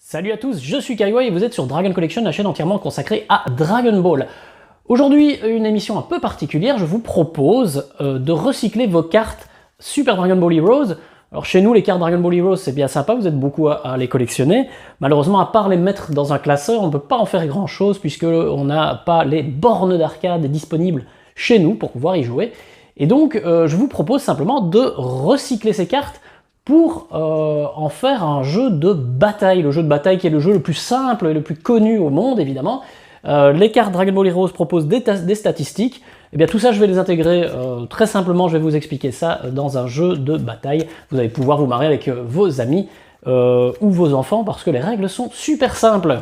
Salut à tous, je suis Kaiwai et vous êtes sur Dragon Collection, la chaîne entièrement consacrée à Dragon Ball. Aujourd'hui, une émission un peu particulière, je vous propose de recycler vos cartes Super Dragon Ball Heroes. Alors chez nous, les cartes Dragon Ball Heroes, c'est bien sympa, vous êtes beaucoup à les collectionner. Malheureusement, à part les mettre dans un classeur, on ne peut pas en faire grand-chose puisqu'on n'a pas les bornes d'arcade disponibles chez nous pour pouvoir y jouer. Et donc, je vous propose simplement de recycler ces cartes pour en faire un jeu de bataille. Le jeu de bataille qui est le jeu le plus simple et le plus connu au monde, évidemment. Les cartes Dragon Ball Heroes proposent des statistiques. Et bien tout ça, je vais les intégrer très simplement. Je vais vous expliquer ça dans un jeu de bataille. Vous allez pouvoir vous marrer avec vos amis ou vos enfants parce que les règles sont super simples.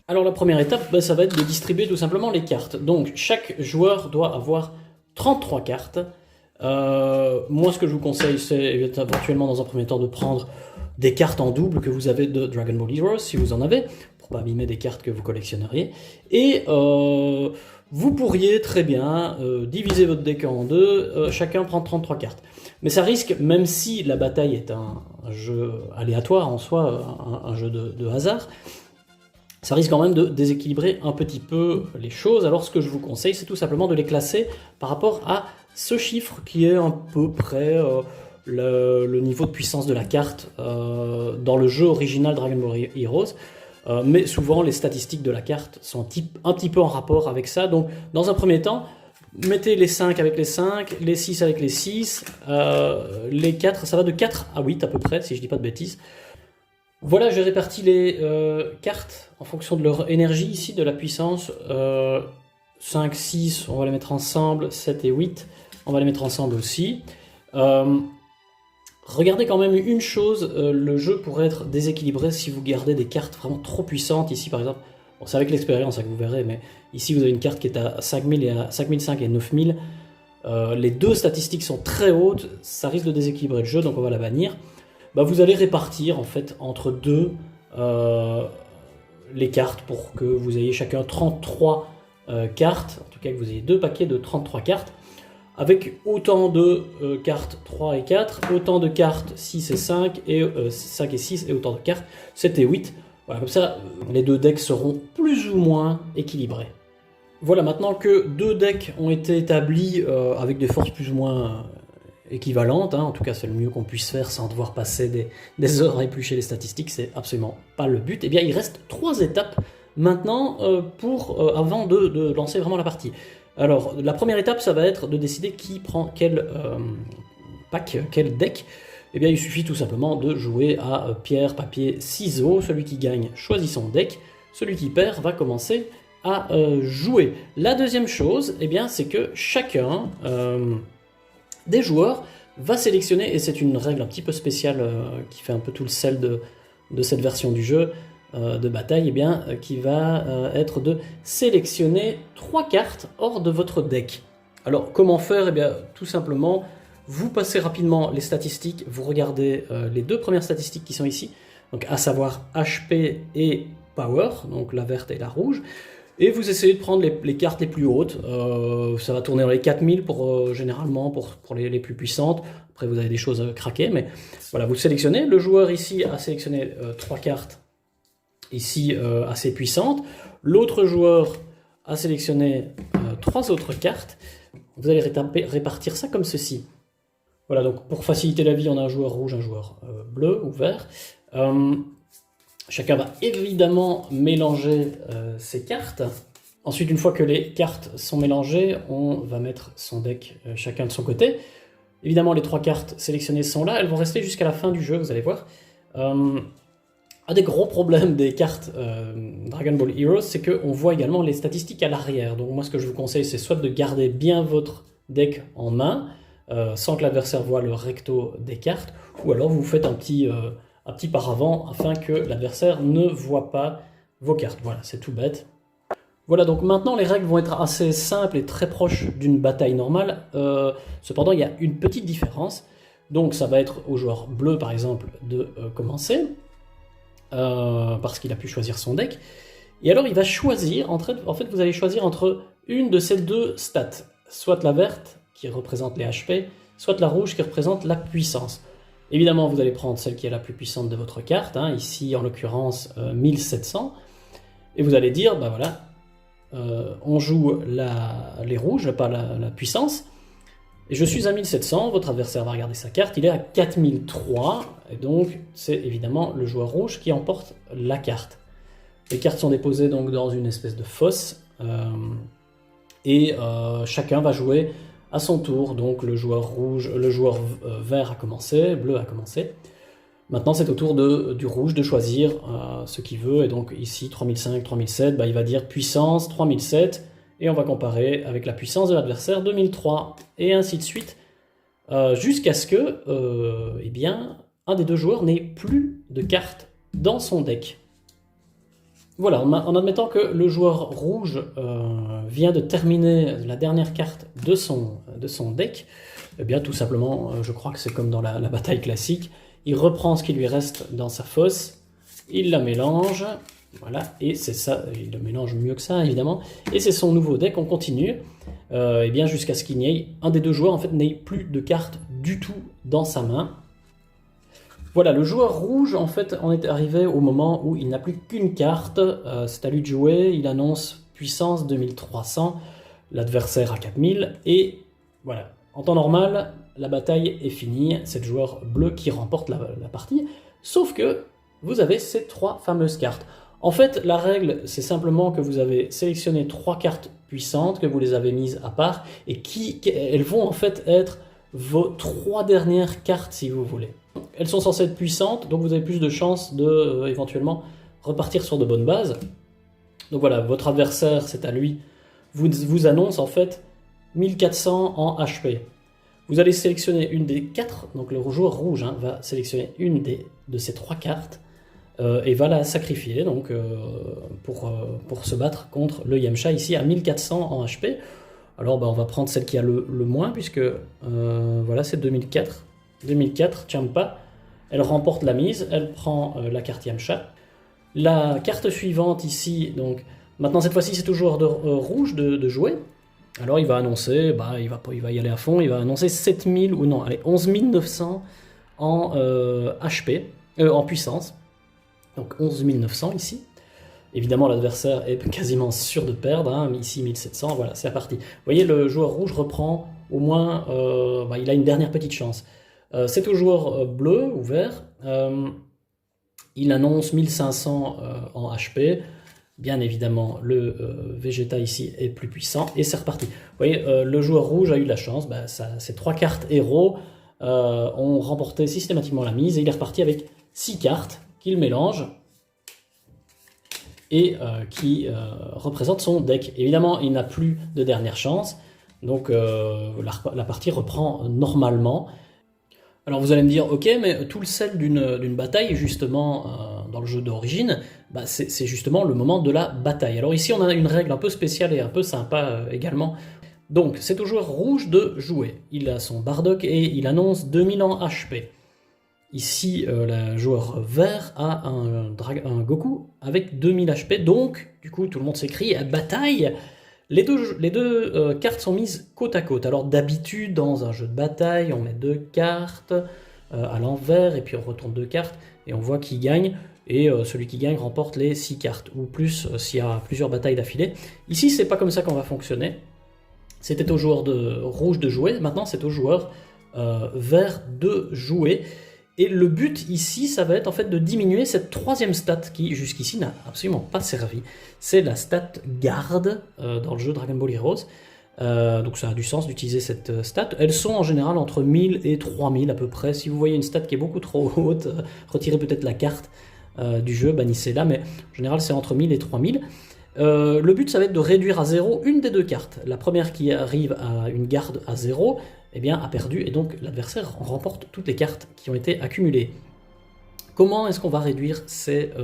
Alors la première étape, ça va être de distribuer tout simplement les cartes. Donc chaque joueur doit avoir 33 cartes. Moi ce que je vous conseille, c'est éventuellement dans un premier temps de prendre des cartes en double que vous avez de Dragon Ball Heroes, si vous en avez, pour pas abîmer des cartes que vous collectionneriez. Et vous pourriez très bien diviser votre deck en deux, chacun prend 33 cartes. Mais ça risque, même si la bataille est un jeu aléatoire en soi, un jeu de hasard, ça risque quand même de déséquilibrer un petit peu les choses. Alors ce que je vous conseille, c'est tout simplement de les classer par rapport à ce chiffre qui est à peu près le niveau de puissance de la carte dans le jeu original Dragon Ball Heroes. Mais souvent, les statistiques de la carte sont un petit peu en rapport avec ça. Donc, dans un premier temps, mettez les 5 avec les 5, les 6 avec les 6, les 4, ça va de 4 à 8 à peu près, si je dis pas de bêtises. Voilà, j'ai réparti les cartes en fonction de leur énergie ici, de la puissance. 5, 6, on va les mettre ensemble, 7 et 8, on va les mettre ensemble aussi. Regardez quand même une chose, le jeu pourrait être déséquilibré si vous gardez des cartes vraiment trop puissantes. Ici par exemple, bon, c'est avec l'expérience que vous verrez, mais ici vous avez une carte qui est à 5000 et à 5005 et 9000. Les deux statistiques sont très hautes, ça risque de déséquilibrer le jeu, donc on va la bannir. Vous allez répartir en fait entre deux les cartes pour que vous ayez chacun 33 cartes, en tout cas que vous ayez deux paquets de 33 cartes, avec autant de cartes 3 et 4, autant de cartes 6 et 5, et 5 et 6, et autant de cartes 7 et 8. Voilà, comme ça, les deux decks seront plus ou moins équilibrés. Voilà, maintenant que deux decks ont été établis avec des forces plus ou moins équivalente, en tout cas c'est le mieux qu'on puisse faire sans devoir passer des heures à éplucher les statistiques, c'est absolument pas le but. Et bien il reste 3 étapes maintenant avant de lancer vraiment la partie. Alors la première étape, ça va être de décider qui prend quel pack, quel deck. Et bien il suffit tout simplement de jouer à pierre, papier, ciseaux. Celui qui gagne choisit son deck, celui qui perd va commencer à jouer. La deuxième chose, c'est que chacun des joueurs va sélectionner, et c'est une règle un petit peu spéciale qui fait un peu tout le sel de cette version du jeu de bataille, qui va être de sélectionner 3 cartes hors de votre deck. Alors comment faire? Tout simplement, vous passez rapidement les statistiques, vous regardez les deux premières statistiques qui sont ici, donc à savoir HP et Power, donc la verte et la rouge. Et vous essayez de prendre les cartes les plus hautes, ça va tourner dans les 4000 généralement pour les plus puissantes. Après vous avez des choses craquées, mais voilà, vous sélectionnez. Le joueur ici a sélectionné 3 cartes ici assez puissantes. L'autre joueur a sélectionné 3 autres cartes. Vous allez répartir ça comme ceci. Voilà, donc pour faciliter la vie, on a un joueur rouge, un joueur bleu ou vert. Chacun va évidemment mélanger ses cartes. Ensuite, une fois que les cartes sont mélangées, on va mettre son deck chacun de son côté. Évidemment, les 3 cartes sélectionnées sont là, elles vont rester jusqu'à la fin du jeu, vous allez voir. Un des gros problèmes des cartes Dragon Ball Heroes, c'est qu'on voit également les statistiques à l'arrière. Donc moi, ce que je vous conseille, c'est soit de garder bien votre deck en main, sans que l'adversaire voie le recto des cartes, ou alors vous faites un petit paravent afin que l'adversaire ne voit pas vos cartes. Voilà, c'est tout bête. Voilà, donc maintenant les règles vont être assez simples et très proches d'une bataille normale. Cependant, il y a une petite différence. Donc ça va être au joueur bleu, par exemple, de commencer, parce qu'il a pu choisir son deck. Et alors il va choisir, en fait vous allez choisir entre une de ces deux stats, soit la verte, qui représente les HP, soit la rouge qui représente la puissance. Évidemment, vous allez prendre celle qui est la plus puissante de votre carte, hein, ici en l'occurrence 1700, et vous allez dire, bah voilà, on joue les rouges, pas la puissance, et je suis à 1700, votre adversaire va regarder sa carte, il est à 4003, et donc c'est évidemment le joueur rouge qui emporte la carte. Les cartes sont déposées donc dans une espèce de fosse, et chacun va jouer à son tour, donc le joueur rouge, le joueur vert a commencé, bleu a commencé. Maintenant c'est au tour du rouge de choisir ce qu'il veut, et donc ici 3005, 3007, bah, il va dire puissance 3007, et on va comparer avec la puissance de l'adversaire 2003, et ainsi de suite, jusqu'à ce que eh bien, un des deux joueurs n'ait plus de cartes dans son deck. Voilà, en admettant que le joueur rouge vient de terminer la dernière carte de son deck, eh bien tout simplement, je crois que c'est comme dans la bataille classique, il reprend ce qui lui reste dans sa fosse, il la mélange, voilà, et c'est ça, il le mélange mieux que ça évidemment, et c'est son nouveau deck, on continue, et bien jusqu'à ce qu'il n'y ait un des deux joueurs en fait n'ait plus de cartes du tout dans sa main. Voilà, le joueur rouge, en fait, en est arrivé au moment où il n'a plus qu'une carte. C'est à lui de jouer. Il annonce puissance 2300, l'adversaire à 4000. Et voilà, en temps normal, la bataille est finie. C'est le joueur bleu qui remporte la partie. Sauf que vous avez ces trois fameuses cartes. En fait, la règle, c'est simplement que vous avez sélectionné trois cartes puissantes, que vous les avez mises à part, et elles vont en fait être vos trois dernières cartes, si vous voulez. Elles sont censées être puissantes, donc vous avez plus de chances de éventuellement repartir sur de bonnes bases. Donc voilà, votre adversaire, c'est à lui, vous annonce en fait 1400 en HP. Vous allez sélectionner une des quatre, donc le joueur rouge va sélectionner une de ces trois cartes et va la sacrifier donc, pour se battre contre le Yamcha ici à 1400 en HP. Alors on va prendre celle qui a le moins, puisque voilà, c'est 2004. 2004, Champa, elle remporte la mise, elle prend la carte Yamcha. La carte suivante ici, donc maintenant cette fois-ci c'est au joueur rouge de jouer. Alors il va annoncer, il va y aller à fond, il va annoncer 7000 ou non, allez, 11 900 en HP, en puissance. Donc 11 900 ici. Évidemment, l'adversaire est quasiment sûr de perdre, hein, ici 1700, voilà, c'est parti. Vous voyez, le joueur rouge reprend au moins, il a une dernière petite chance. C'est au joueur bleu ou vert, il annonce 1500 en HP. Bien évidemment, le Vegeta ici est plus puissant, et c'est reparti. Vous voyez, le joueur rouge a eu de la chance, ces trois cartes héros ont remporté systématiquement la mise, et il est reparti avec 6 cartes qu'il mélange, et qui représente son deck. Évidemment, il n'a plus de dernière chance, donc la partie reprend normalement. Alors vous allez me dire, ok, mais tout le sel d'une bataille, justement, dans le jeu d'origine, c'est justement le moment de la bataille. Alors ici, on a une règle un peu spéciale et un peu sympa également. Donc, c'est au joueur rouge de jouer. Il a son Bardock et il annonce 2000 en HP. Ici, le joueur vert a un Goku avec 2000 HP, donc, du coup, tout le monde s'écrie « Bataille !» Les deux cartes sont mises côte à côte. Alors d'habitude, dans un jeu de bataille, on met deux cartes à l'envers, et puis on retourne deux cartes, et on voit qui gagne, et celui qui gagne remporte les 6 cartes, ou plus s'il y a plusieurs batailles d'affilée. Ici, c'est pas comme ça qu'on va fonctionner. C'était au joueur rouge de jouer, maintenant c'est au joueur vert de jouer. Et le but ici, ça va être en fait de diminuer cette troisième stat qui jusqu'ici n'a absolument pas servi. C'est la stat garde dans le jeu Dragon Ball Heroes. Donc ça a du sens d'utiliser cette stat. Elles sont en général entre 1000 et 3000 à peu près. Si vous voyez une stat qui est beaucoup trop haute, retirez peut-être la carte du jeu, bannissez-la, mais en général c'est entre 1000 et 3000. Le but, ça va être de réduire à 0 une des deux cartes. La première qui arrive à une garde à 0, eh bien, a perdu, et donc l'adversaire remporte toutes les cartes qui ont été accumulées. Comment est-ce qu'on va réduire cette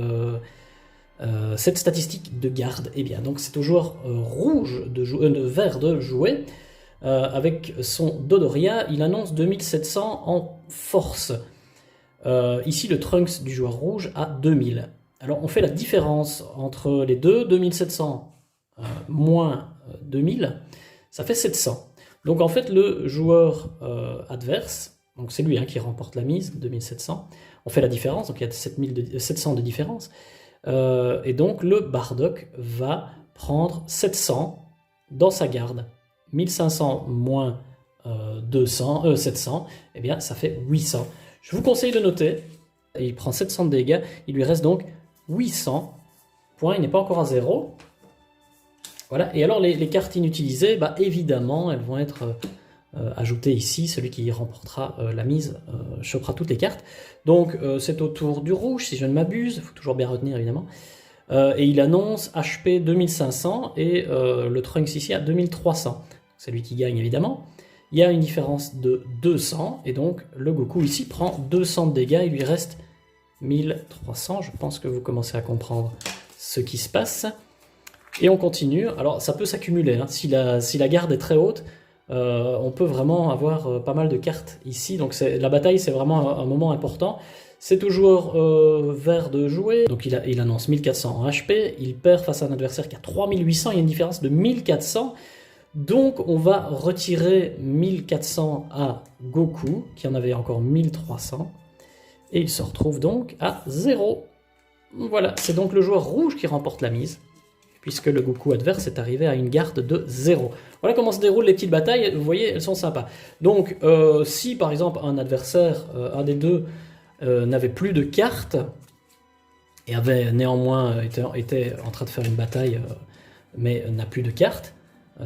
statistique de garde? Eh bien, donc c'est au joueur vert de jouer. Avec son Dodoria, il annonce 2700 en force. Ici, le Trunks du joueur rouge a 2000. Alors, on fait la différence entre les deux, 2700 moins 2000, ça fait 700. Donc en fait, le joueur adverse, donc c'est lui hein, qui remporte la mise, 2700, on fait la différence, donc il y a 700 de différence, et donc le Bardock va prendre 700 dans sa garde. 1500 moins 700, eh bien ça fait 800. Je vous conseille de noter, il prend 700 de dégâts, il lui reste donc 800 points, il n'est pas encore à 0. Voilà, et alors les cartes inutilisées, bah, évidemment, elles vont être ajoutées ici. Celui qui remportera la mise chopera toutes les cartes. Donc c'est au tour du rouge, si je ne m'abuse, il faut toujours bien retenir évidemment. Et il annonce HP 2500 et le Trunks ici à 2300. C'est lui qui gagne évidemment. Il y a une différence de 200, et donc le Goku ici prend 200 de dégâts, il lui reste 1300. Je pense que vous commencez à comprendre ce qui se passe. Et on continue. Alors ça peut s'accumuler, hein. Si la garde est très haute, on peut vraiment avoir pas mal de cartes ici. Donc la bataille, c'est vraiment un moment important. C'est au joueur vert de jouer. Donc il annonce 1400 en HP. Il perd face à un adversaire qui a 3800. Il y a une différence de 1400. Donc on va retirer 1400 à Goku, qui en avait encore 1300. Et il se retrouve donc à 0. Voilà, c'est donc le joueur rouge qui remporte la mise, puisque le Goku adverse est arrivé à une garde de 0. Voilà comment se déroulent les petites batailles, vous voyez, elles sont sympas. Donc, si par exemple un adversaire, un des deux, n'avait plus de cartes, et avait néanmoins était en train de faire une bataille, mais n'a plus de cartes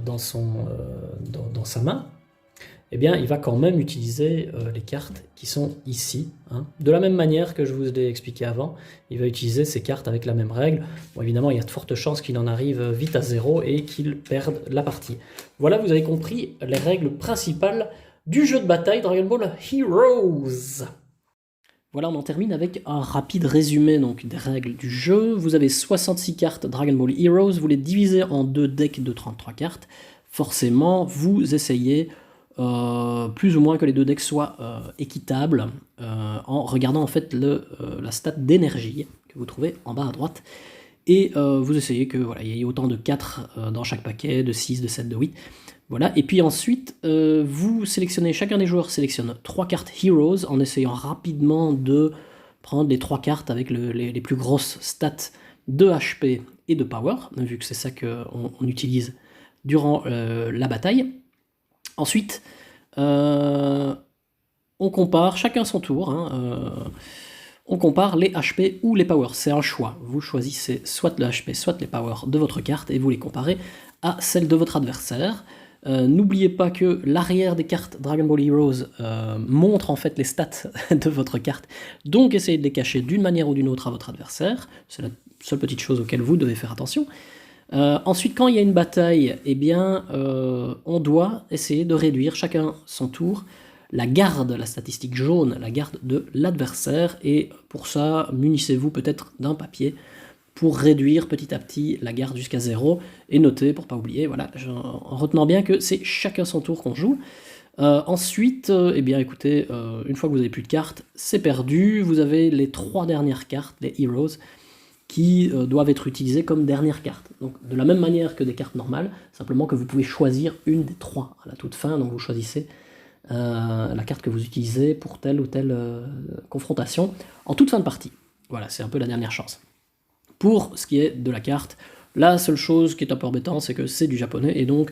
dans sa main, eh bien, il va quand même utiliser les cartes qui sont ici. Hein. De la même manière que je vous l'ai expliqué avant, il va utiliser ces cartes avec la même règle. Bon, évidemment, il y a de fortes chances qu'il en arrive vite à 0 et qu'il perde la partie. Voilà, vous avez compris les règles principales du jeu de bataille Dragon Ball Heroes. Voilà, on en termine avec un rapide résumé donc, des règles du jeu. Vous avez 66 cartes Dragon Ball Heroes, vous les divisez en 2 decks de 33 cartes. Forcément, vous essayez plus ou moins que les 2 decks soient équitables en regardant en fait la stat d'énergie que vous trouvez en bas à droite. Et vous essayez que voilà, il y ait autant de 4 dans chaque paquet, de 6, de 7, de 8. Voilà. Et puis ensuite, vous sélectionnez, chacun des joueurs sélectionne 3 cartes Heroes en essayant rapidement de prendre les 3 cartes avec les plus grosses stats de HP et de Power, vu que c'est ça qu'on utilise durant la bataille. Ensuite, on compare, chacun son tour, hein, on compare les HP ou les Power, c'est un choix. Vous choisissez soit le HP, soit les Power de votre carte et vous les comparez à celles de votre adversaire. N'oubliez pas que l'arrière des cartes Dragon Ball Heroes montre en fait les stats de votre carte, donc essayez de les cacher d'une manière ou d'une autre à votre adversaire, c'est la seule petite chose auquel vous devez faire attention. Ensuite, quand il y a une bataille, eh bien, on doit essayer de réduire chacun son tour la garde, la statistique jaune, la garde de l'adversaire, et pour ça, munissez-vous peut-être d'un papier pour réduire petit à petit la garde jusqu'à 0, et notez, pour pas oublier, voilà, en retenant bien que c'est chacun son tour qu'on joue. Ensuite, eh bien écoutez, une fois que vous n'avez plus de cartes, c'est perdu, vous avez les 3 dernières cartes, les Heroes, qui doivent être utilisées comme dernière carte. Donc de la même manière que des cartes normales, simplement que vous pouvez choisir une des 3 à la toute fin, donc vous choisissez la carte que vous utilisez pour telle ou telle confrontation en toute fin de partie. Voilà, c'est un peu la dernière chance. Pour ce qui est de la carte, la seule chose qui est un peu embêtante, c'est que c'est du japonais, et donc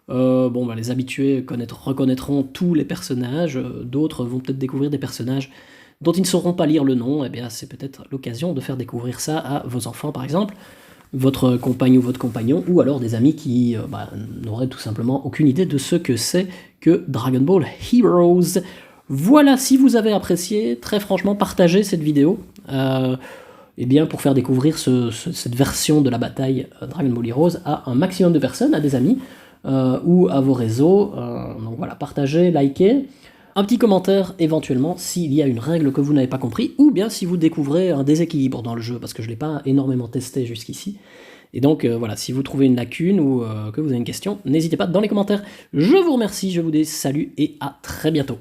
bon, bah, les habitués reconnaîtront tous les personnages, d'autres vont peut-être découvrir des personnages dont ils ne sauront pas lire le nom. Eh bien, c'est peut-être l'occasion de faire découvrir ça à vos enfants, par exemple, votre compagne ou votre compagnon, ou alors des amis qui n'auraient tout simplement aucune idée de ce que c'est que Dragon Ball Heroes. Voilà, si vous avez apprécié, très franchement, partagez cette vidéo eh bien, pour faire découvrir cette version de la bataille Dragon Ball Heroes à un maximum de personnes, à des amis, ou à vos réseaux. Donc voilà, partagez, likez. Un petit commentaire éventuellement s'il y a une règle que vous n'avez pas compris, ou bien si vous découvrez un déséquilibre dans le jeu, parce que je ne l'ai pas énormément testé jusqu'ici. Et donc voilà, si vous trouvez une lacune ou que vous avez une question, n'hésitez pas dans les commentaires. Je vous remercie, je vous dis salut et à très bientôt.